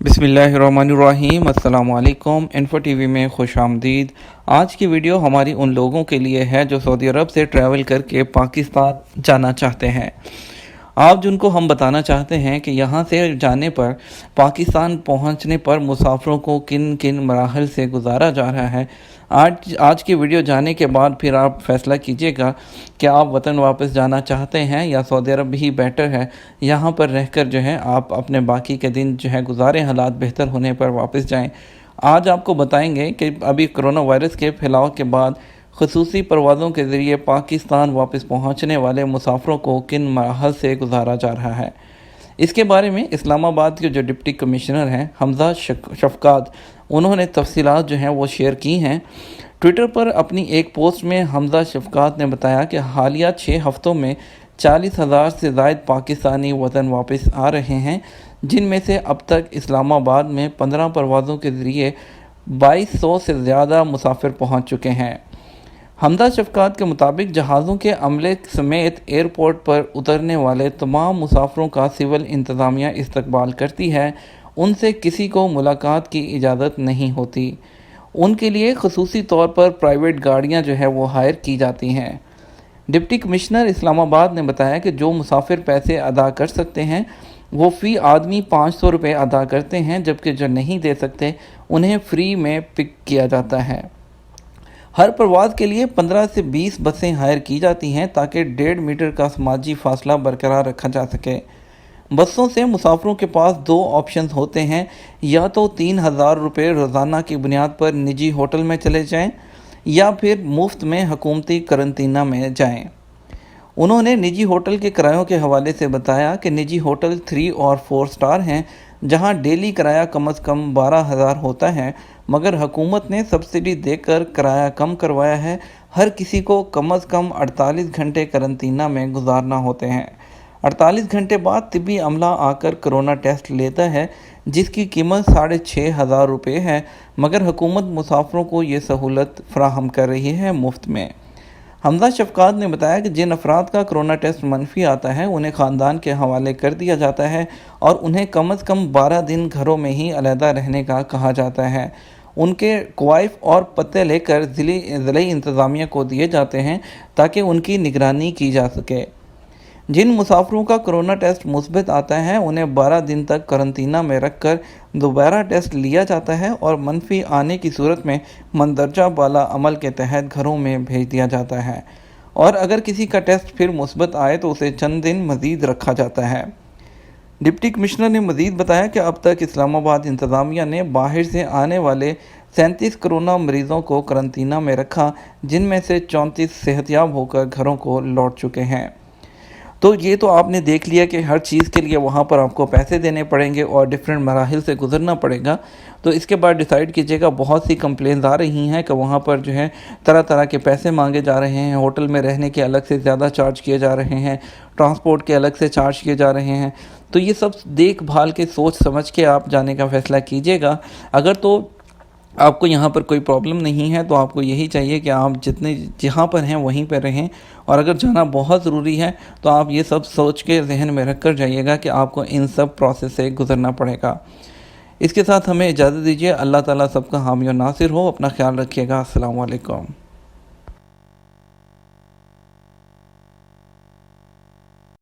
बिस्मिल्लाहिर्रहमानिर्रहीम। अस्सलाम वालेकुम। इन्फो टीवी में खुश आमदीद। आज की वीडियो हमारी उन लोगों के लिए है जो सऊदी अरब से ट्रैवल करके पाकिस्तान जाना चाहते हैं। आप जिनको हम बताना चाहते हैं कि यहाँ से जाने पर, पाकिस्तान पहुँचने पर मुसाफिरों को किन किन मराहल से गुजारा जा रहा है। आज की वीडियो जाने के बाद फिर आप फैसला कीजिएगा कि आप वतन वापस जाना चाहते हैं या सऊदी अरब ही बेटर है। यहाँ पर रहकर जो है आप अपने बाकी के दिन जो है गुजारें, हालात बेहतर होने पर वापस जाएं। आज आपको बताएंगे कि अभी कोरोना वायरस के फैलाव के बाद ख़ुसूसी परवाज़ों के ज़रिए पाकिस्तान वापस पहुँचने वाले मुसाफिरों को किन मराहल से गुजारा जा रहा है। इसके बारे में इस्लामाबाद के जो डिप्टी कमिश्नर हैं हमज़ा शफ़क़ात, उन्होंने तफ़सीलात जो हैं वो शेयर की हैं। ट्विटर पर अपनी एक पोस्ट में हमज़ा शफ़क़ात ने बताया कि हालिया 6 हफ़्तों में 40,000 से ज़ायद पाकिस्तानी वतन वापस आ रहे हैं, जिनमें से अब तक इस्लामाबाद में 15 परवाज़ों के ज़रिए 2200 से ज़्यादा मुसाफिर पहुँच चुके हैं। हमज़ा शफ़क़ात के मुताबिक जहाज़ों के अमले समेत एयरपोर्ट पर उतरने वाले तमाम मुसाफिरों का सिविल इंतज़ामिया इस्तकबाल करती है। उनसे किसी को मुलाकात की इजाज़त नहीं होती। उनके लिए ख़ुसूसी तौर पर प्राइवेट गाड़ियां जो है वो हायर की जाती हैं। डिप्टी कमिश्नर इस्लामाबाद ने बताया कि जो मुसाफिर पैसे अदा कर सकते हैं वो फ़ी आदमी 500 रुपये अदा करते हैं, जबकि जो नहीं दे सकते उन्हें फ़्री में पिक किया जाता है। हर प्रवास के लिए 15 से 20 बसें हायर की जाती हैं ताकि 1.5 मीटर का समाजी फासला बरकरार रखा जा सके। बसों से मुसाफिरों के पास 2 ऑप्शन होते हैं, या तो 3,000 रुपये रोज़ाना की बुनियाद पर निजी होटल में चले जाएं या फिर मुफ्त में हुकूमती करंतना में जाएं। उन्होंने निजी होटल के किरायों के हवाले से बताया कि निजी होटल 3 और 4 स्टार हैं, जहां डेली किराया कम से कम 12,000 होता है, मगर हुकूमत ने सब्सिडी देकर किराया कम करवाया है। हर किसी को कम से कम 48 घंटे करंतना में गुजारना होते हैं। 48 घंटे बाद तिब्बी अमला आकर कोरोना टेस्ट लेता है, जिसकी कीमत 6,500 रुपये है, मगर हुकूमत मुसाफिरों को ये सहूलत फराहम कर रही है मुफ्त में। हमज़ा शफ़क़ात ने बताया कि जिन अफराद का कोरोना टेस्ट मनफी आता है उन्हें ख़ानदान के हवाले कर दिया जाता है और उन्हें कम से कम 12 दिन घरों में ही अलहदा रहने का कहा जाता है। उनके क्वाइफ और पत्ते लेकर ज़िले इंतज़ामिया को दिए जाते हैं ताकि उनकी निगरानी की जा सके। जिन मुसाफिरों का कोरोना टेस्ट मुस्बत आता है उन्हें 12 दिन तक करंतना में रखकर दोबारा टेस्ट लिया जाता है और मनफी आने की सूरत में मंदरजा बाला अमल के तहत घरों में भेज दिया जाता है, और अगर किसी का टेस्ट फिर मुस्बत आए तो उसे चंद दिन मज़ीद रखा जाता है। डिप्टी कमिश्नर ने मज़ीद बताया कि अब तक इस्लामाबाद इंतज़ामिया ने बाहर से आने वाले 37 कोरोना मरीज़ों को करंतना में रखा, जिनमें से 34 सेहतयाब होकर घरों को लौट चुके हैं। तो ये तो आपने देख लिया कि हर चीज़ के लिए वहाँ पर आपको पैसे देने पड़ेंगे और डिफरेंट मराहिल से गुजरना पड़ेगा। तो इसके बाद डिसाइड कीजिएगा। बहुत सी कंप्लेंट्स आ रही हैं कि वहाँ पर जो है तरह तरह के पैसे मांगे जा रहे हैं, होटल में रहने के अलग से ज़्यादा चार्ज किए जा रहे हैं, ट्रांसपोर्ट के अलग से चार्ज किए जा रहे हैं। तो ये सब देखभाल के सोच समझ के आप जाने का फ़ैसला कीजिएगा। अगर तो आपको यहाँ पर कोई प्रॉब्लम नहीं है तो आपको यही चाहिए कि आप जहाँ पर हैं वहीं पर रहें, और अगर जाना बहुत ज़रूरी है तो आप ये सब सोच के जहन में रख कर जाइएगा कि आपको इन सब प्रोसेस से गुज़रना पड़ेगा। इसके साथ हमें इजाज़त दीजिए। अल्लाह ताला सबका हामी और नासिर हो। अपना ख्याल रखिएगा। अस्सलाम वालेकुम।